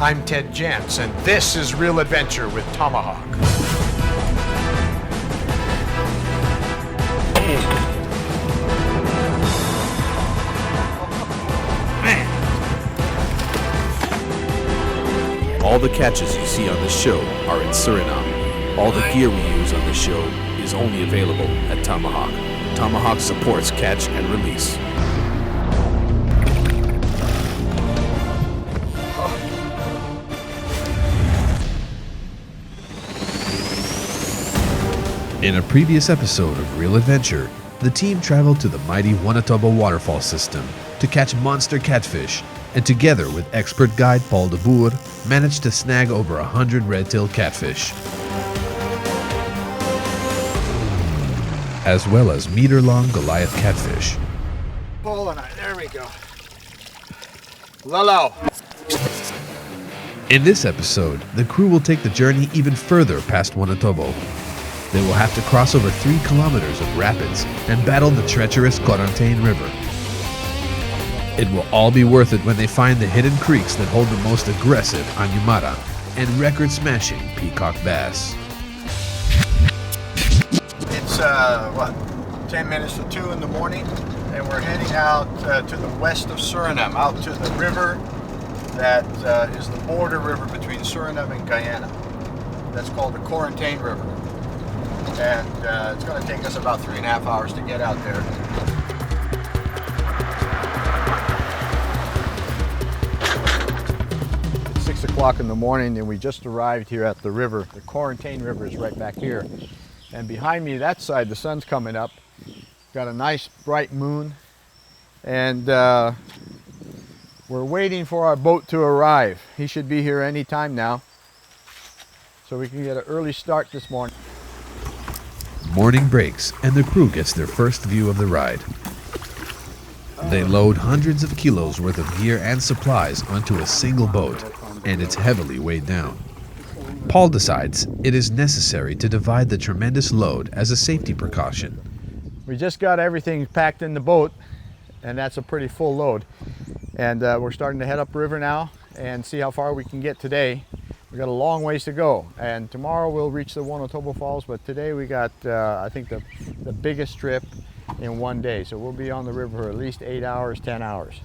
I'm Ted Jantz, and this is Real Adventure with Tomahawk. All the catches you see on the show are in Suriname. All the gear we use on the show is only available at Tomahawk. Tomahawk supports catch and release. In a previous episode of Real Adventure, the team traveled to the mighty Wonotobo waterfall system to catch monster catfish, and together with expert guide Paul de Boer, managed to snag over 100 red-tailed catfish, as well as meter-long Goliath catfish. Paul and I, there we go. Lolo. In this episode, the crew will take the journey even further past Wonotobo. They will have to cross over 3 kilometers of rapids and battle the treacherous Corantijn River. It will all be worth it when they find the hidden creeks that hold the most aggressive anyumara and record-smashing peacock bass. It's, 10 minutes to 2 in the morning, and we're heading out to the west of Suriname, out to the river that is the border river between Suriname and Guyana. That's called the Corantijn River. And it's going to take us about 3.5 hours to get out there. It's 6 o'clock in the morning, and we just arrived here at the river. The Corantijn River is right back here. And behind me, that side, the sun's coming up. Got a nice bright moon. And we're waiting for our boat to arrive. He should be here any time now, so we can get an early start this morning. Morning breaks, and the crew gets their first view of the ride. They load hundreds of kilos worth of gear and supplies onto a single boat, and it's heavily weighed down. Paul decides it is necessary to divide the tremendous load as a safety precaution. We just got everything packed in the boat, and that's a pretty full load. And we're starting to head upriver now and see how far we can get today. We got a long ways to go, and tomorrow we'll reach the Wonotobo Falls, but today we got, I think, the biggest trip in one day. So we'll be on the river for at least 8 hours, 10 hours.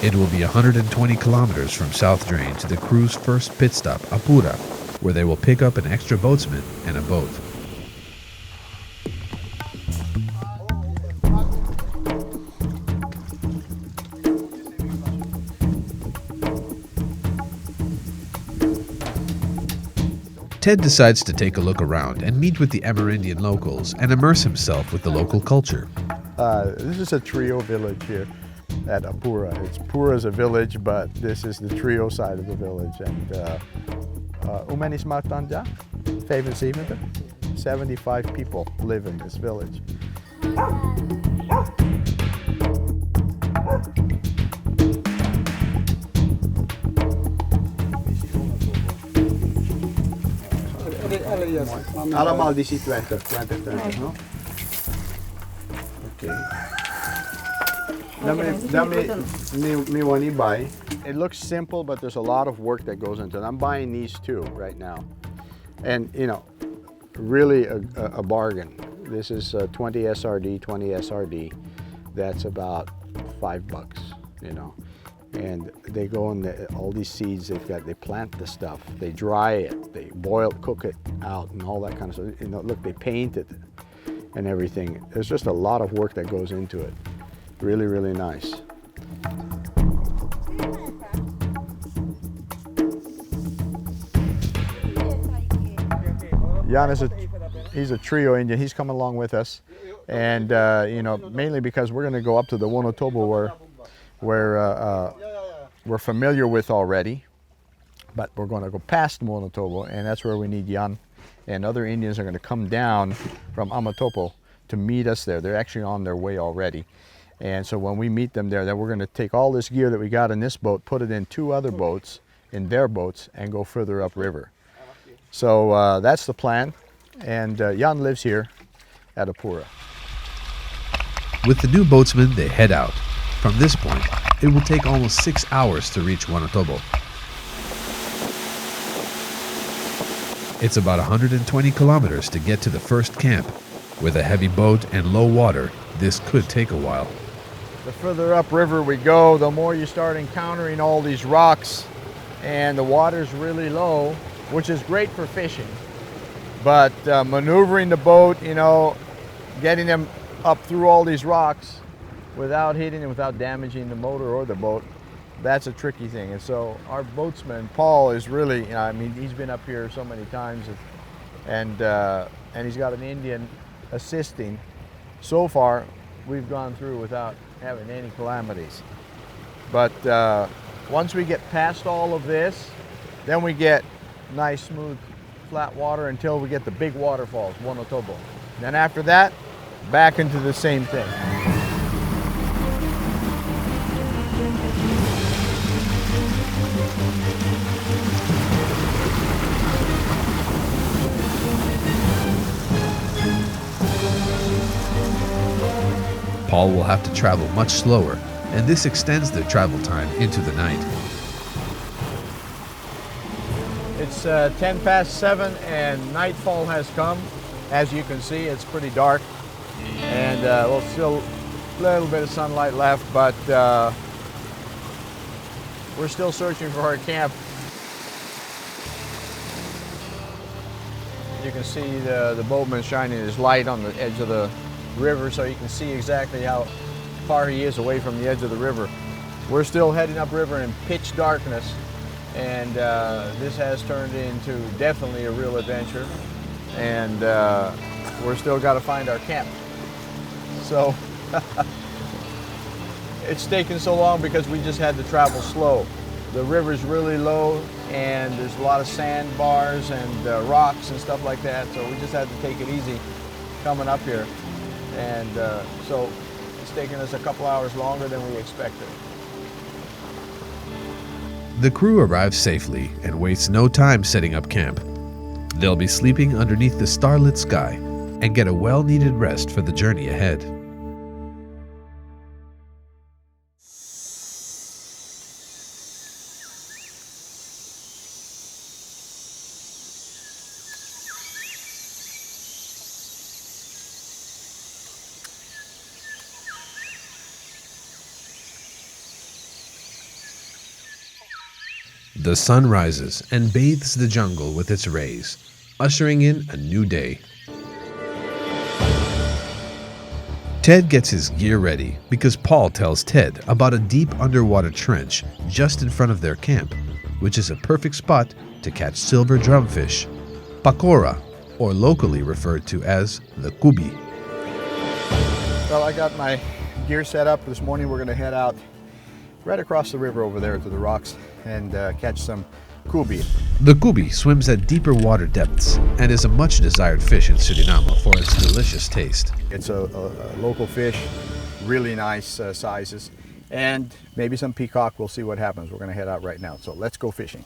It will be 120 kilometers from South Drain to the crew's first pit stop, Apura, where they will pick up an extra boatsman and a boat. Ted decides to take a look around and meet with the Amerindian locals and immerse himself with the local culture. This is a trio village here at Apura. Pura is a village, but this is the trio side of the village. And hoe many is Matanja? 75? 75 people live in this village. Allemaal DC 20, no? Okay. It looks simple, but there's a lot of work that goes into it. I'm buying these too right now. And, you know, really a bargain. This is 20 SRD. That's about $5, you know. And they go in all these seeds they plant the stuff, they dry it, they cook it out and all that kind of stuff. You know, look, they paint it and everything. There's just a lot of work that goes into it. Really, really nice. Jan he's a trio Indian. He's coming along with us, and you know, mainly because we're going to go up to the Wonotobo where we're familiar with already, but we're going to go past Wonotobo, and that's where we need Jan and other Indians are going to come down from Amatopo to meet us there. They're actually on their way already, and so when we meet them there, then we're going to take all this gear that we got in this boat, put it in 2 other boats, in their boats, and go further upriver. So that's the plan, and Jan lives here at Apura. With the new boatsmen, they head out. From this point, it will take almost 6 hours to reach Wonotobo. It's about 120 kilometers to get to the first camp. With a heavy boat and low water, this could take a while. The further upriver we go, the more you start encountering all these rocks, and the water's really low, which is great for fishing. But maneuvering the boat, you know, getting them up through all these rocks without hitting and without damaging the motor or the boat, that's a tricky thing. And so our boatsman, Paul, is really, you know, I mean, he's been up here so many times, and he's got an Indian assisting. So far, we've gone through without having any calamities. But once we get past all of this, then we get nice, smooth, flat water until we get the big waterfalls, Wonotobo. Then after that, back into the same thing. Paul will have to travel much slower, and this extends their travel time into the night. It's 10 past 7 and nightfall has come. As you can see, it's pretty dark, and well, still a little bit of sunlight left, but we're still searching for our camp. You can see the boatman shining his light on the edge of the river, so you can see exactly how far he is away from the edge of the river. We're still heading upriver in pitch darkness, and this has turned into definitely a real adventure, and we're still got to find our camp. So it's taken so long because we just had to travel slow. The river's really low, and there's a lot of sandbars and rocks and stuff like that, so we just had to take it easy coming up here. And so it's taken us a couple hours longer than we expected. The crew arrives safely and wastes no time setting up camp. They'll be sleeping underneath the starlit sky and get a well-needed rest for the journey ahead. The sun rises and bathes the jungle with its rays, ushering in a new day. Ted gets his gear ready because Paul tells Ted about a deep underwater trench just in front of their camp, which is a perfect spot to catch silver drumfish, pakora, or locally referred to as the kubi. Well, I got my gear set up. This morning we're going to head out right across the river over there to the rocks and catch some kubi. The kubi swims at deeper water depths and is a much desired fish in Suriname for its delicious taste. It's a local fish, really nice sizes, and maybe some peacock. We'll see what happens. We're going to head out right now, so let's go fishing.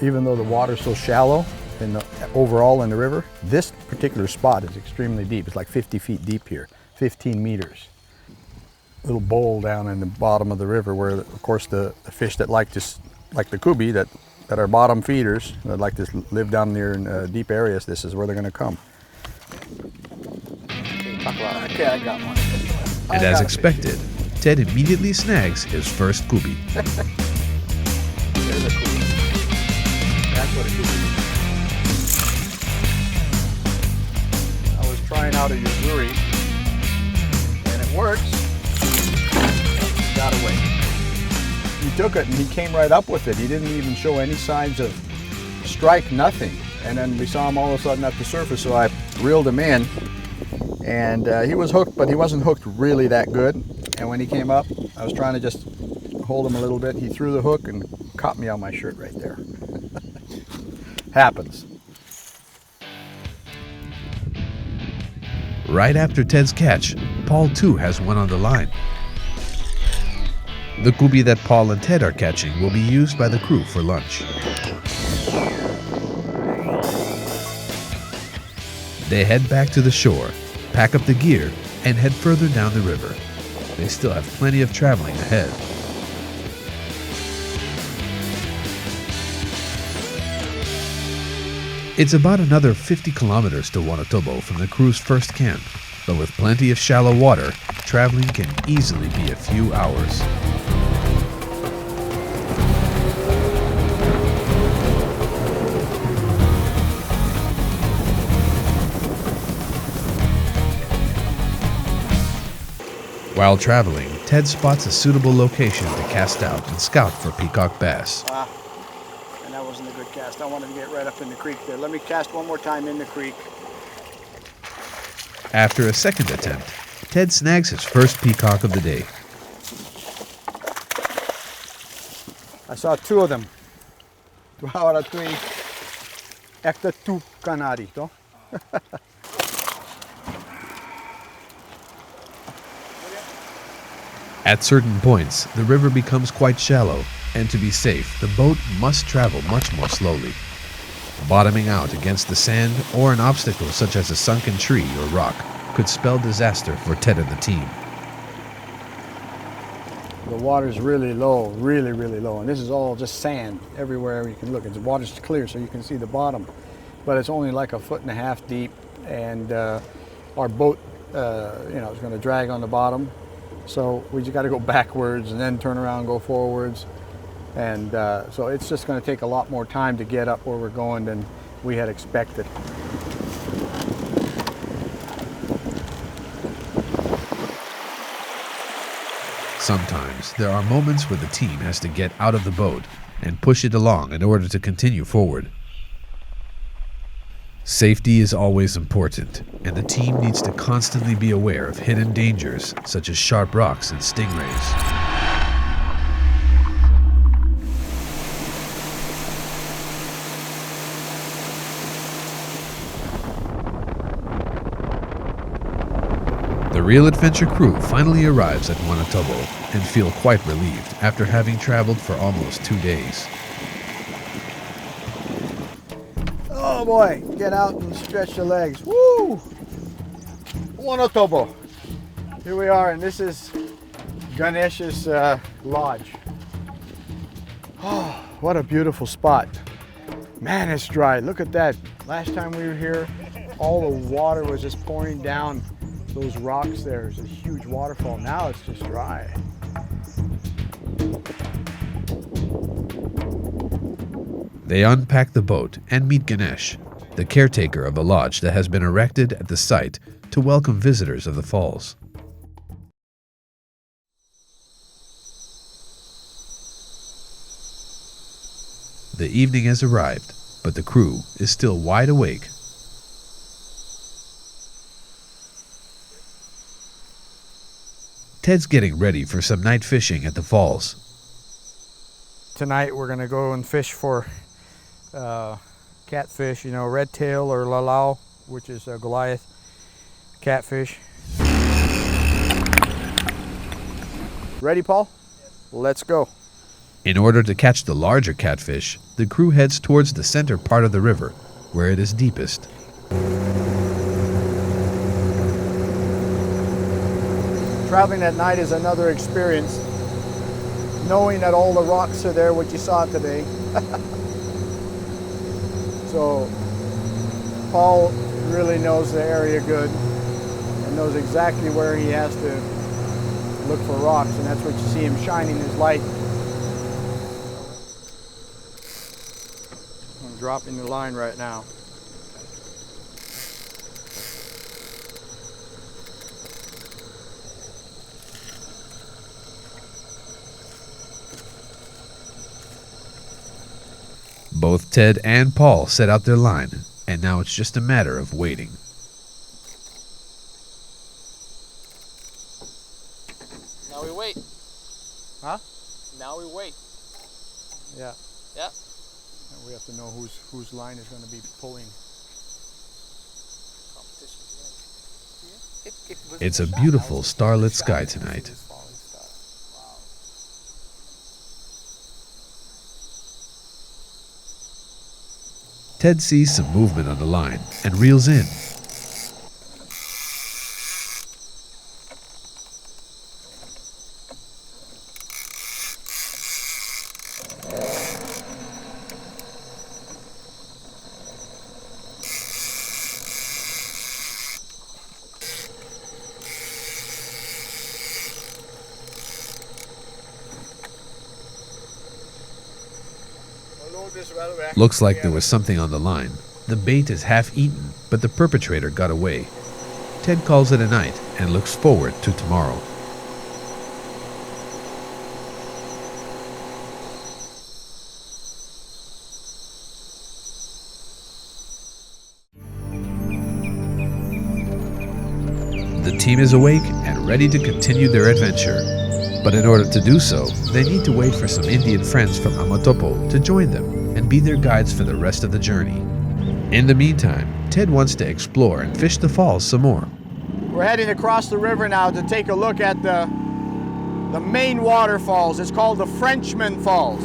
Even though the water's so shallow overall in the river, this particular spot is extremely deep. It's like 50 feet deep here, 15 meters. Little bowl down in the bottom of the river where, of course, the fish that like the kubi, that are bottom feeders, that like to live down near in deep areas, this is where they're going to come. Okay, I got one. And as expected, Ted immediately snags his first kubi. There's a kubi. That's what a kubi is. I was trying out a Yuzuri, and it works. Got away. He took it and he came right up with it. He didn't even show any signs of strike, nothing. And then we saw him all of a sudden at the surface, so I reeled him in. And he was hooked, but he wasn't hooked really that good. And when he came up, I was trying to just hold him a little bit. He threw the hook and caught me on my shirt right there. Happens. Right after Ted's catch, Paul too has one on the line. The kubi that Paul and Ted are catching will be used by the crew for lunch. They head back to the shore, pack up the gear, and head further down the river. They still have plenty of traveling ahead. It's about another 50 kilometers to Wonotobo from the crew's first camp, but with plenty of shallow water, traveling can easily be a few hours. While traveling, Ted spots a suitable location to cast out and scout for peacock bass. And that wasn't a good cast. I wanted to get right up in the creek there. Let me cast one more time in the creek. After a second attempt, Ted snags his first peacock of the day. I saw two of them. Ahora tu ekta tu kanari to. At certain points, the river becomes quite shallow, and to be safe, the boat must travel much more slowly. Bottoming out against the sand or an obstacle such as a sunken tree or rock could spell disaster for Ted and the team. The water's really low, really low, and this is all just sand everywhere you can look. The water's clear so you can see the bottom, but it's only like 1.5 feet deep, and our boat, is going to drag on the bottom. So we just got to go backwards and then turn around and go forwards. And so it's just going to take a lot more time to get up where we're going than we had expected. Sometimes there are moments where the team has to get out of the boat and push it along in order to continue forward. Safety is always important, and the team needs to constantly be aware of hidden dangers such as sharp rocks and stingrays. The Real Adventure crew finally arrives at Wonotobo and feel quite relieved after having traveled for almost 2 days. Oh boy, get out and stretch your legs. Woo! Wonotobo. Here we are, and this is Ganesh's lodge. Oh, what a beautiful spot. Man, it's dry. Look at that. Last time we were here, all the water was just pouring down those rocks there. There's a huge waterfall. Now it's just dry. They unpack the boat and meet Ganesh, the caretaker of the lodge that has been erected at the site to welcome visitors of the falls. The evening has arrived, but the crew is still wide awake. Ted's getting ready for some night fishing at the falls. Tonight we're gonna go and fish for catfish, red tail or lalau, which is a Goliath catfish. Ready, Paul? Yes. Let's go. In order to catch the larger catfish, the crew heads towards the center part of the river, where it is deepest. Traveling at night is another experience, knowing that all the rocks are there, what you saw today. So Paul really knows the area good and knows exactly where he has to look for rocks, and that's what you see him shining his light. I'm dropping the line right now. Both Ted and Paul set out their line, and now it's just a matter of waiting. Now we wait. Huh? Now we wait. Yeah. Yeah. And we have to know whose line is going to be pulling. It's a beautiful starlit sky tonight. Ted sees some movement on the line and reels in. Looks like there was something on the line. The bait is half eaten, but the perpetrator got away. Ted calls it a night and looks forward to tomorrow. The team is awake and ready to continue their adventure. But in order to do so, they need to wait for some Indian friends from Amatopo to join them and be their guides for the rest of the journey. In the meantime, Ted wants to explore and fish the falls some more. We're heading across the river now to take a look at the main waterfalls. It's called the Frenchman Falls.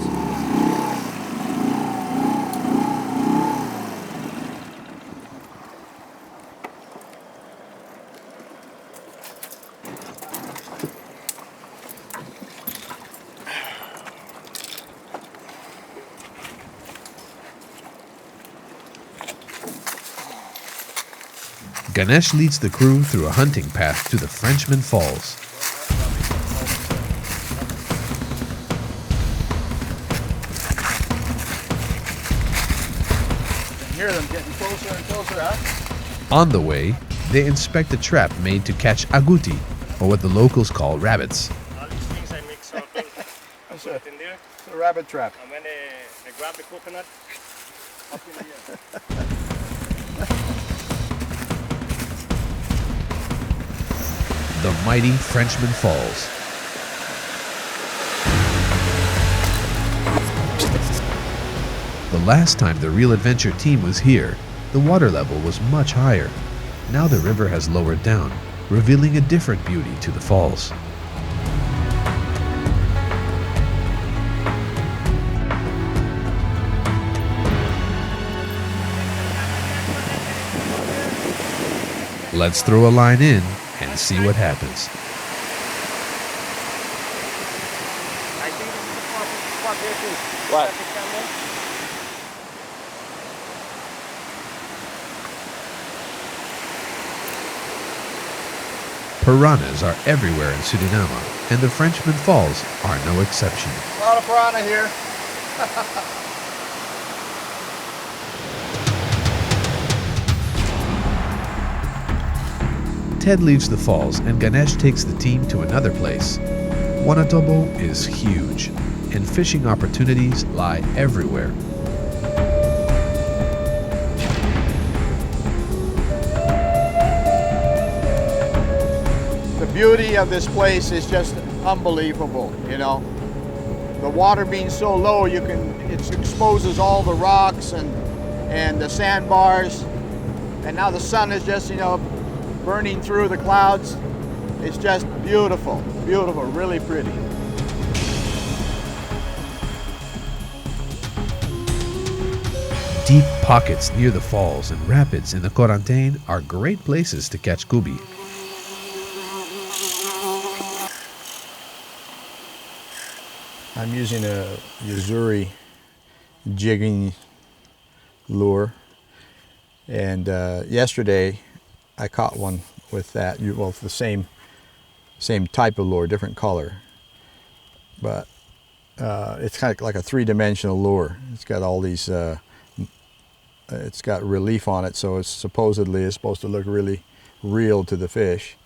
Ganesh leads the crew through a hunting path to the Frenchman Falls. You can hear them getting closer and closer, huh? On the way, they inspect a trap made to catch aguti, or what the locals call rabbits. All these things I mix up and It's put it in there. a rabbit trap. And when they grab the coconut, up in the air. The mighty Frenchman Falls. The last time the Real Adventure team was here, the water level was much higher. Now the river has lowered down, revealing a different beauty to the falls. Let's throw a line in and see what happens. I think this is the spot there too. What? Traffic jam there. Piranhas are everywhere in Suriname, and the Frenchman Falls are no exception. A lot of piranha here. Ted leaves the falls and Ganesh takes the team to another place. Wonotobo is huge, and fishing opportunities lie everywhere. The beauty of this place is just unbelievable, you know. The water being so low, it exposes all the rocks and the sandbars. And now the sun is just, burning through the clouds. It's just beautiful, beautiful, really pretty. Deep pockets near the falls and rapids in the Corantijn are great places to catch kubi. I'm using a Yuzuri jigging lure, and yesterday I caught one with that. Well, the same type of lure, different color, but it's kind of like a three-dimensional lure. It's got all these. It's got relief on it, so it's supposed to look really real to the fish.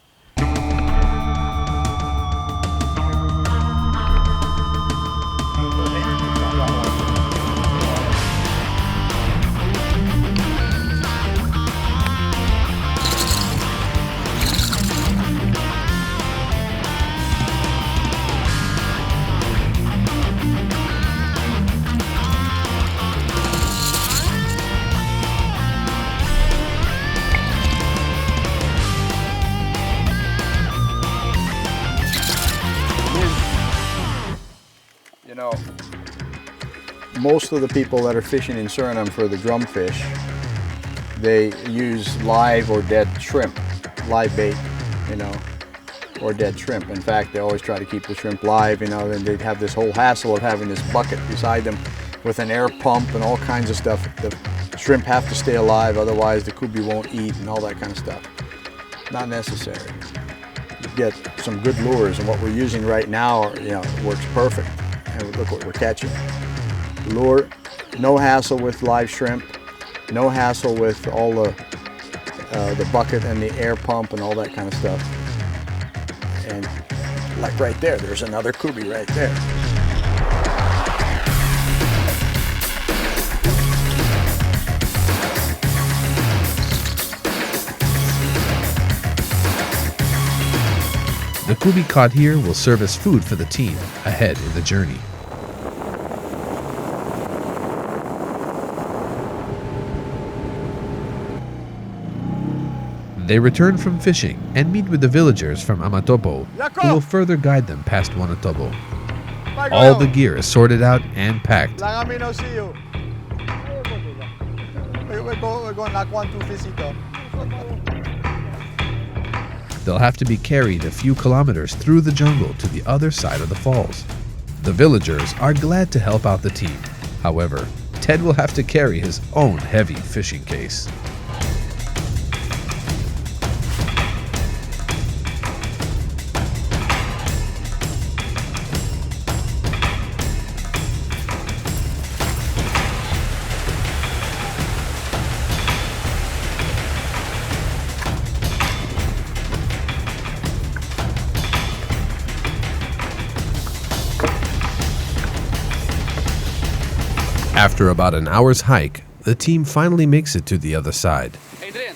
most of the people that are fishing in Suriname for the drumfish, they use live or dead shrimp, live bait, you know, or dead shrimp. In fact, they always try to keep the shrimp live, you know, and they'd have this whole hassle of having this bucket beside them with an air pump and all kinds of stuff. The shrimp have to stay alive, otherwise the kubi won't eat and all that kind of stuff. Not necessary. You get some good lures, and what we're using right now, you know, works perfect. And look what we're catching. Lure, no hassle with live shrimp, no hassle with all the bucket and the air pump and all that kind of stuff. And like right there, there's another kubi right there. The kubi caught here will serve as food for the team ahead in the journey. They return from fishing and meet with the villagers from Amatopo, who will further guide them past Wonotobo. All the gear is sorted out and packed. We're going like 1, 2 visito. They'll have to be carried a few kilometers through the jungle to the other side of the falls. The villagers are glad to help out the team. However, Ted will have to carry his own heavy fishing case. After about an hour's hike, the team finally makes it to the other side. Adrian.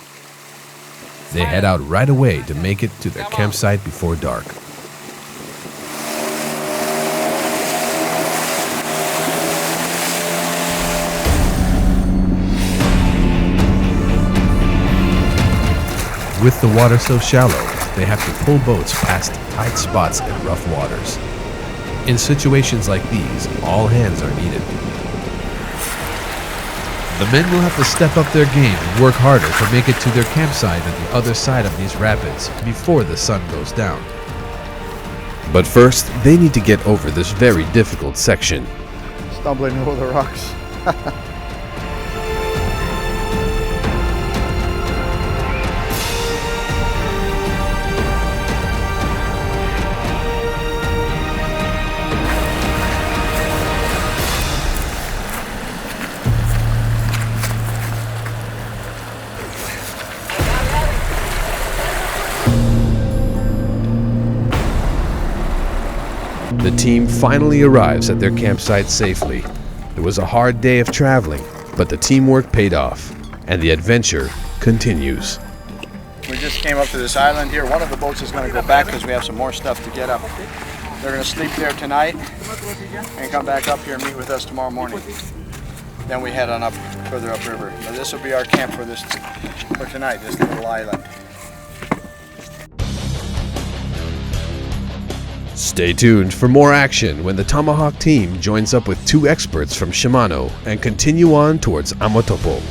They head out right away to make it to their campsite before dark. With the water so shallow, they have to pull boats past tight spots and rough waters. In situations like these, all hands are needed. The men will have to step up their game and work harder to make it to their campsite on the other side of these rapids before the sun goes down. But first, they need to get over this very difficult section. Stumbling over the rocks. The team finally arrives at their campsite safely. It was a hard day of traveling, but the teamwork paid off, and the adventure continues. We just came up to this island here. One of the boats is going to go back because we have some more stuff to get up. They're going to sleep there tonight and come back up here and meet with us tomorrow morning. Then we head on up, further upriver. So this will be our camp for tonight, this little island. Stay tuned for more action when the Tomahawk team joins up with 2 experts from Shimano and continue on towards Amatopo.